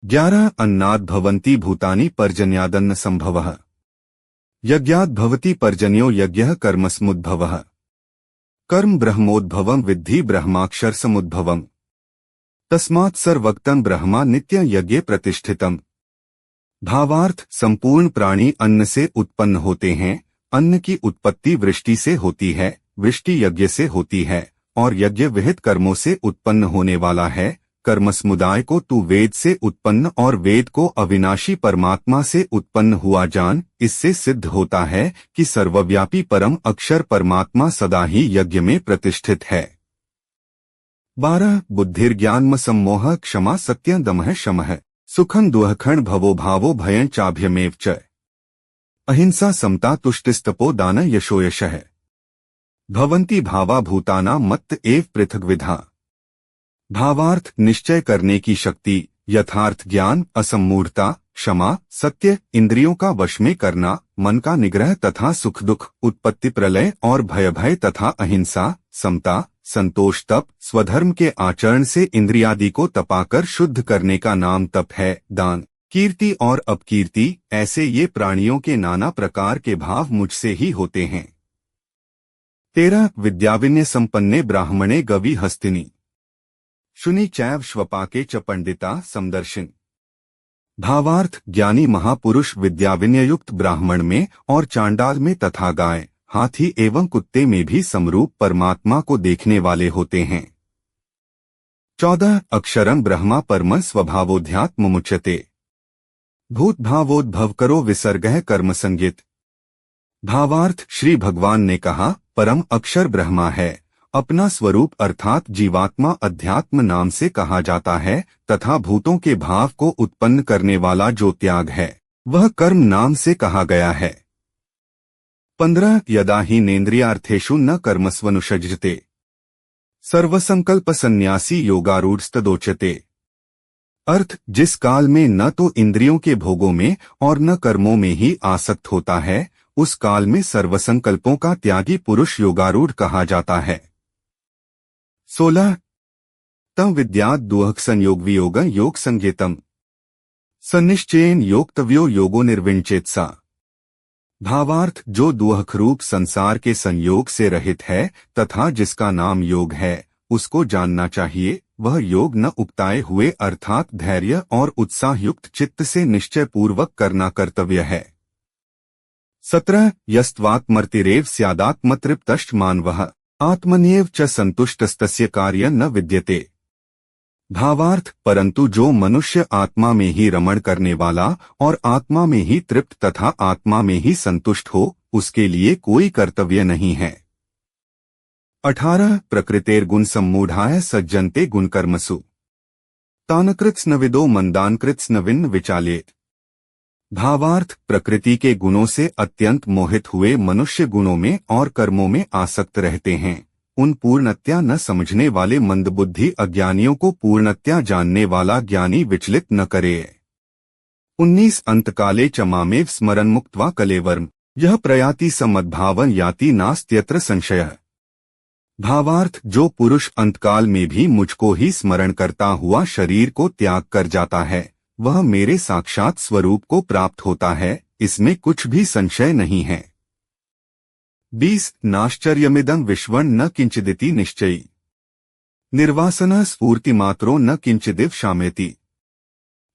11 अन्नाद् भवन्ति भूतानि पर्जन्यादन्न संभवः। यज्ञाद् भवति पर्जन्यो यज्ञः कर्मसमुद्भवः। कर्म ब्रह्मोद्भवं विद्धि ब्रह्माक्षर समुद्भवम्। तस्मात् सर्वक्तं ब्रह्मा नित्य यज्ञे प्रतिष्ठितम्। भावार्थ संपूर्ण प्राणी अन्न से उत्पन्न होते हैं। अन्न की उत्पत्ति वृष्टि से होती है, वृष्टि यज्ञ से होती है और यज्ञ विहित कर्मों से उत्पन्न होने वाला है। कर्म समुदाय को तू वेद से उत्पन्न और वेद को अविनाशी परमात्मा से उत्पन्न हुआ जान। इससे सिद्ध होता है कि सर्वव्यापी परम अक्षर परमात्मा सदा ही यज्ञ में प्रतिष्ठित है। 12 बुद्धिर्ज्ञानम सम्मोह क्षमा सत्यं दमः शमः सुखं दुःखं भवो भावो भयं चाभ्यमेव च। अहिंसा समता तुष्टिस्तपो दान यशो यशः। भवन्ति भावा भूतानां मत्त एव पृथग्विधा। भावार्थ निश्चय करने की शक्ति, यथार्थ ज्ञान, असम्मूढ़ता, क्षमा, सत्य, इंद्रियों का वश में करना, मन का निग्रह तथा सुख दुख, उत्पत्ति प्रलय और भय तथा अहिंसा, समता, संतोष, तप, स्वधर्म के आचरण से इंद्रियादि को तपाकर शुद्ध करने का नाम तप है। दान, कीर्ति और अपकीर्ति, ऐसे ये प्राणियों के नाना प्रकार के भाव मुझसे ही होते हैं। 13 विद्याविनय संपन्ने ब्राह्मणे गवि हस्तिनी शुनि चैव श्वपाके च पंडिता समदर्शिन। भावार्थ ज्ञानी महापुरुष विद्याविनयुक्त ब्राह्मण में और चांडाल में तथा गाय, हाथी एवं कुत्ते में भी समरूप परमात्मा को देखने वाले होते हैं। 14 अक्षरं ब्रह्मा परम स्वभावोध्यात्म मुच्यते। भूत भावोद्भव करो विसर्गः कर्म संज्ञित। भावार्थ श्री भगवान ने कहा, परम अक्षर ब्रह्मा है। अपना स्वरूप अर्थात जीवात्मा अध्यात्म नाम से कहा जाता है तथा भूतों के भाव को उत्पन्न करने वाला जो त्याग है वह कर्म नाम से कहा गया है। 15 यदा ही नेन्द्रियार्थेषु न कर्मस्वनुषज्यते सर्वसंकल्प सन्यासी योगारूढ़स्तदोच्यते। अर्थ जिस काल में न तो इंद्रियों के भोगों में और न कर्मों में ही आसक्त होता है उस काल में सर्वसंकल्पों का त्यागी पुरुष योगारूढ़ कहा जाता है। 16 तम विद्याद् दुःख संयोग वियोग योग संज्ञेतम सन्निश्चयेन योक्तव्यो योगो निर्विण्चेत्सा। भावार्थ जो दुःख रूप संसार के संयोग से रहित है तथा जिसका नाम योग है उसको जानना चाहिए। वह योग न उकताए हुए अर्थात धैर्य और उत्साह युक्त चित्त से निश्चय पूर्वक करना कर्तव्य है। 17 यस्त्वात्मर्तिरेव स्यादात्मतृप्तश्च मानवः आत्मन्येव च संतुष्टस्तस्य कार्य न विद्यते। भावार्थ परंतु जो मनुष्य आत्मा में ही रमण करने वाला और आत्मा में ही तृप्त तथा आत्मा में ही संतुष्ट हो उसके लिए कोई कर्तव्य नहीं है। 18 प्रकृतेर्गुण सम्मूढ़ाय सज्जन्ते गुणकर्मसु तानकृत्स्नविदो मंदानकृत्स्नविन्न विचालेत। भावार्थ प्रकृति के गुणों से अत्यंत मोहित हुए मनुष्य गुणों में और कर्मों में आसक्त रहते हैं। उन पूर्णतया न समझने वाले मंदबुद्धि अज्ञानियों को पूर्णतया जानने वाला ज्ञानी विचलित न करे। 19 अंतकाले च मामेव स्मरन् मुक्त्वा कलेवर्म यह प्रयाति समद्भावन याति नास्त्यत्र संशयः। भावार्थ जो पुरुष अंतकाल में भी मुझको ही स्मरण करता हुआ शरीर को त्याग कर जाता है वह मेरे साक्षात स्वरूप को प्राप्त होता है, इसमें कुछ भी संशय नहीं है। 20 नाश्चर्यमिदं विश्वं न किंचिदिति निश्चयी निर्वासनः स्फूर्तिमात्रो न किंचिदिव शामेति।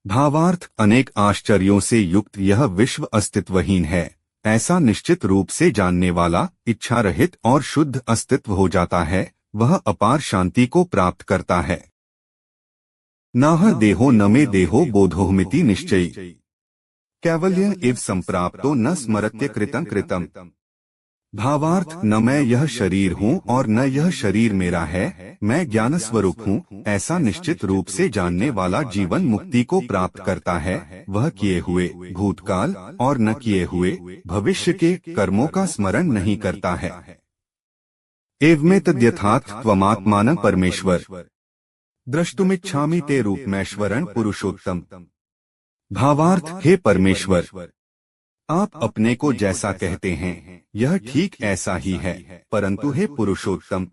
भावार्थ अनेक आश्चर्यों से युक्त यह विश्व अस्तित्वहीन है ऐसा निश्चित रूप से जानने वाला इच्छा रहित और शुद्ध अस्तित्व हो जाता है, वह अपार शांति को प्राप्त करता है। नाह देहो न मे देहो बोधोहमिति निश्चयी कैवल्य एव संप्राप्तो न स्मरत्य कृतं कृतम्। भावार्थ न मैं यह शरीर हूँ और न यह शरीर मेरा है, मैं ज्ञान स्वरूप हूँ ऐसा निश्चित रूप से जानने वाला जीवन मुक्ति को प्राप्त करता है। वह किए हुए भूतकाल और न किए हुए भविष्य के कर्मों का स्मरण नहीं करता है। एवमेतद्यथात् त्वमात्मानं परमेश्वर द्रष्टुमिच्छामि ते रूपमेश्वरं पुरुषोत्तम। भावार्थ हे परमेश्वर आप अपने को जैसा कहते हैं यह ठीक ऐसा ही है, परंतु हे पुरुषोत्तम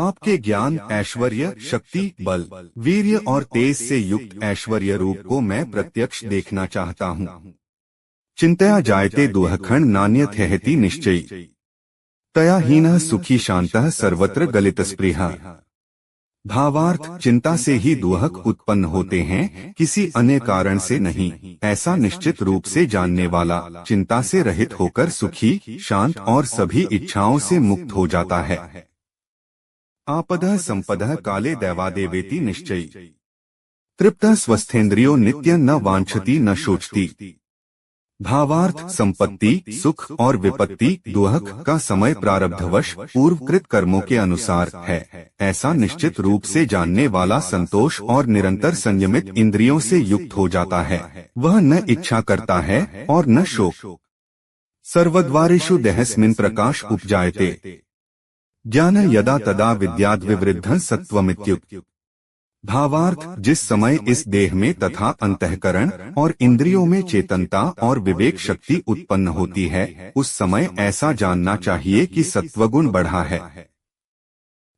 आपके ज्ञान, ऐश्वर्य, शक्ति, बल, वीर्य और तेज से युक्त ऐश्वर्य रूप को मैं प्रत्यक्ष देखना चाहता हूँ। चिंतया जायते दुःखं नान्यथेति निश्चयी, तया हीनः सुखी शान्तः सर्वत्र गलितस्पृहः। भावार्थ, चिंता से ही दुःख उत्पन्न होते हैं, किसी अन्य कारण से नहीं। ऐसा निश्चित रूप से जानने वाला चिंता से रहित होकर सुखी, शांत और सभी इच्छाओं से मुक्त हो जाता है। आपदः संपदः काले दैवादेवेति निश्चयी, तृप्तः स्वस्थेन्द्रियो नित्यं न वांछति न शोचति। भावार्थ, संपत्ति, सुख और विपत्ति दुःख का समय प्रारब्धवश पूर्वकृत कर्मों के अनुसार है। ऐसा निश्चित रूप से जानने वाला संतोष और निरंतर संयमित इंद्रियों से युक्त हो जाता है। वह न इच्छा करता है और न शोक। सर्वद्वारेषु देहस्मिन् प्रकाश उपजायते, ज्ञान यदा तदा विद्याद् विवृद्धं सत्त्वमित्युक्तः। भावार्थ, जिस समय इस देह में तथा अंतःकरण और इंद्रियों में चेतनता और विवेक शक्ति उत्पन्न होती है, उस समय ऐसा जानना चाहिए कि सत्वगुण बढ़ा है।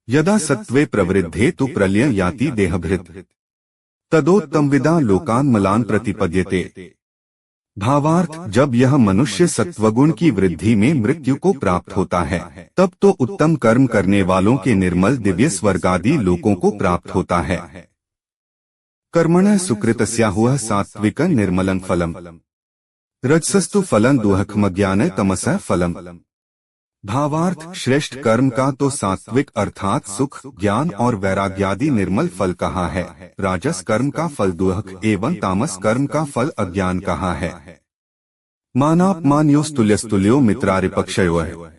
यदा सत्त्वे प्रवृद्धे तु प्रलय याति देहभृत्, तदोत्तमविदा लोकान् मलान् प्रतिपद्यते। भावार्थ, जब यह मनुष्य सत्वगुण की वृद्धि में मृत्यु को प्राप्त होता है, तब तो उत्तम कर्म करने वालों के निर्मल दिव्य स्वर्गादि लोकों को प्राप्त होता है। कर्मणः सुकृतस्याहुः सात्विकं निर्मलं फलम्, रजसस्तु फलं दुःखमज्ञानं तमसः फलम्। भावार्थ, श्रेष्ठ कर्म का तो सात्विक अर्थात सुख, ज्ञान और वैराग्यादि निर्मल फल कहा है। राजस कर्म का फल दुःख एवं तामस कर्म का फल अज्ञान कहा है। मानापमानयोस्तुल्यस्तुल्यो मित्रारिपक्षयोः,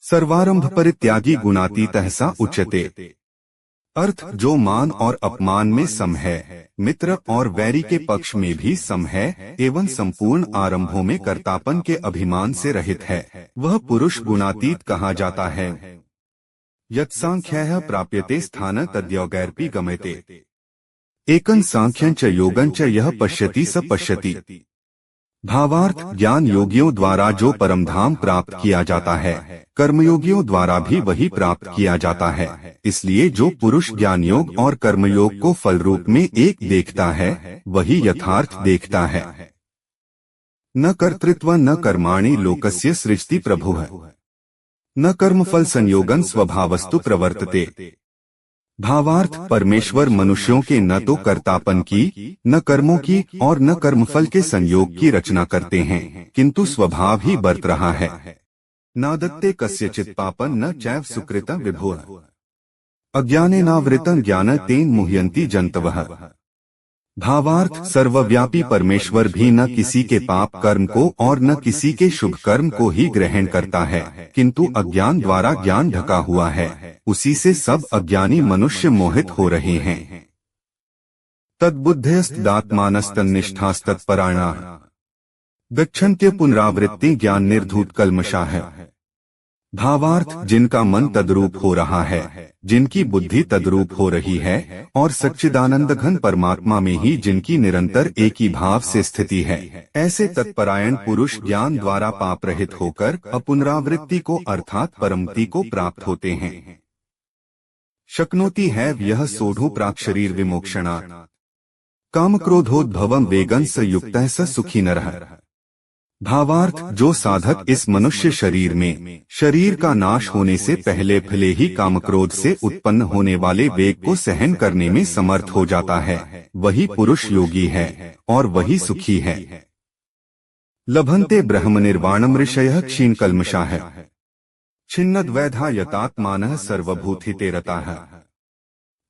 सर्वारंभ परित्यागी गुणातीतः स उच्यते। अर्थ, जो मान और अपमान में सम है, मित्र और वैरी के पक्ष में भी सम है एवं संपूर्ण आरंभों में कर्तापन के अभिमान से रहित है, वह पुरुष गुणातीत कहा जाता है। यत्सांख्यः प्राप्यते स्थानं तद्योगैरपि गम्यते, एकं सांख्यं च योगं च यः पश्यति स पश्यति। भावार्थ, ज्ञान योगियों द्वारा जो परमधाम प्राप्त किया जाता है, कर्मयोगियों द्वारा भी वही प्राप्त किया जाता है। इसलिए जो पुरुष ज्ञान योग और कर्मयोग को फल रूप में एक देखता है, वही यथार्थ देखता है। न कर्तृत्व न कर्माणि लोकस्य सृजति प्रभुः, न कर्मफल संयोगं स्वभावस्तु प्रवर्तते। भावार्थ, परमेश्वर मनुष्यों के न तो कर्तापन की, न कर्मों की और न कर्मफल के संयोग की रचना करते हैं, किंतु स्वभाव ही बरत रहा है। नादत्ते कस्यचित् पापं न चैव सुकृतं विभुः, अज्ञानेनावृतं ज्ञानं तेन मुह्यन्ति जन्तवः। भावार्थ, सर्वव्यापी परमेश्वर भी न किसी के पाप कर्म को और न किसी के शुभ कर्म को ही ग्रहण करता है, किंतु अज्ञान द्वारा ज्ञान ढका हुआ है, उसी से सब अज्ञानी मनुष्य मोहित हो रहे हैं। तद्बुद्धयस्तदात्मानस्तन्निष्ठास्तत्परायणाः, गच्छन्त्य पुनरावृत्ति ज्ञान निर्धूत कल्मषाः। भावार्थ, जिनका मन तद्रूप हो रहा है, जिनकी बुद्धि तद्रूप हो रही है और सच्चिदानंद घन परमात्मा में ही जिनकी निरंतर एक ही भाव से स्थिति है, ऐसे तत्परायण पुरुष ज्ञान द्वारा पाप रहित होकर अपुनरावृत्ति को अर्थात परमति को प्राप्त होते हैं। शक्नोति है यह सोढ़ु प्राक् शरीर विमोक्षणात्, काम क्रोधोद्भवं वेगं स युक्तः स सुखी नरः। भावार्थ, जो साधक इस मनुष्य शरीर में शरीर का नाश होने से पहले भले ही कामक्रोध से उत्पन्न होने वाले वेग को सहन करने में समर्थ हो जाता है, वही पुरुष योगी है और वही सुखी है। लभन्ते ब्रह्मनिर्वाणं ऋषयः क्षीणकल्मषाः, छिन्नद्वैधा यतात्मानः सर्वभूतिते रताः।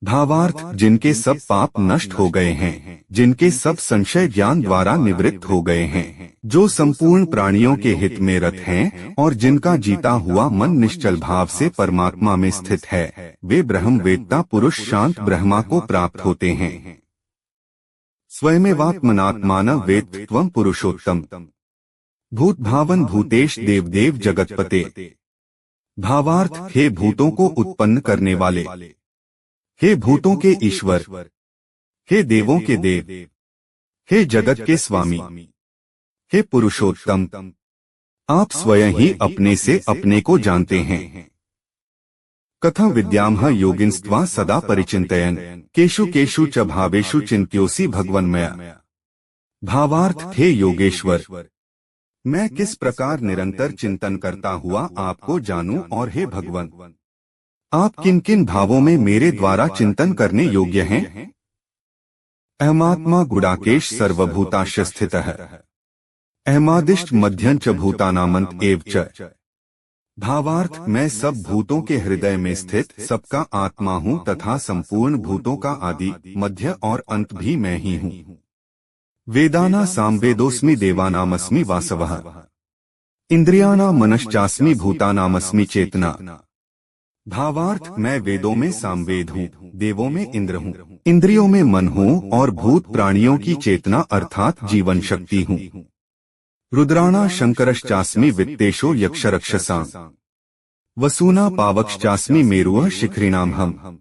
भावार्थ, जिनके सब पाप नष्ट हो गए हैं, जिनके सब संशय ज्ञान द्वारा निवृत्त हो गए हैं, जो संपूर्ण प्राणियों के हित में रत हैं और जिनका जीता हुआ मन निश्चल भाव से परमात्मा में स्थित है, वे ब्रह्मवेत्ता पुरुष शांत ब्रह्मा को प्राप्त होते हैं। स्वयमेवात्मनात्मानं वेत्ति त्वं पुरुषोत्तम, भूतभावन भूतेश देवदेव जगतपते। भावार्थ, हे भूतों को उत्पन्न करने वाले, हे भूतों के ईश्वर, हे देवों के देव, हे जगत के स्वामी, हे पुरुषोत्तम, आप स्वयं ही अपने से अपने को जानते हैं। कथं विद्यामह योगिंस्त्वा सदा परिचिन्तयन् केषु केषु च भावेषु चिन्त्योऽसि भगवन्मया। भावार्थ, हे योगेश्वर, मैं किस प्रकार निरंतर चिंतन करता हुआ आपको जानूं, और हे भगवान, आप किन किन भावों में मेरे द्वारा चिंतन करने योग्य हैं। अहमात्मा गुडाकेश सर्वभूताश्च स्थितः अहमादिष्ट मध्यं च भूतानामन्त एव च। भावार्थ, मैं सब भूतों के हृदय में स्थित सबका आत्मा हूँ तथा संपूर्ण भूतों का आदि, मध्य और अंत भी मैं ही हूँ। वेदाना सामवेदोस्मि देवानामस्मि वासवः इंद्रियाणां मनश्चास्मि भूतानामस्मि चेतना। भावार्थ, मैं वेदों में सामवेद हूँ, देवों में इंद्र हूँ, इंद्रियों में मन हूँ और भूत प्राणियों की चेतना अर्थात जीवन शक्ति हूँ। रुद्राणा शंकरश्चास्मि वित्तेषो यक्षरक्षसां वसूना पावकश्चास्मि मेरुः शिखरिणाम् हम।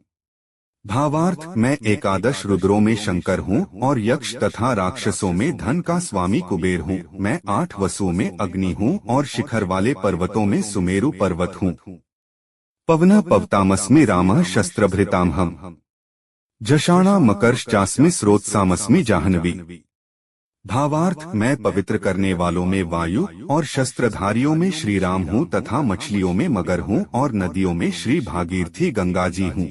भावार्थ, मैं एकादश रुद्रों में शंकर हूँ और यक्ष तथा राक्षसों में धन का स्वामी कुबेर हूँ। मैं 8 वसुओं में अग्नि हूँ और शिखर वाले पर्वतों में सुमेरु पर्वत हूँ। पवनः पवतामस्मि रामः शस्त्रभृताम् हम। झषाणा मकरश्चास्मि स्रोतसामस्मि जाह्नवी। भावार्थ, मैं पवित्र करने वालों में वायु और शस्त्रधारियों में श्री राम हूँ तथा मछलियों में मगर हूँ और नदियों में श्री भागीरथी गंगा जी हूँ।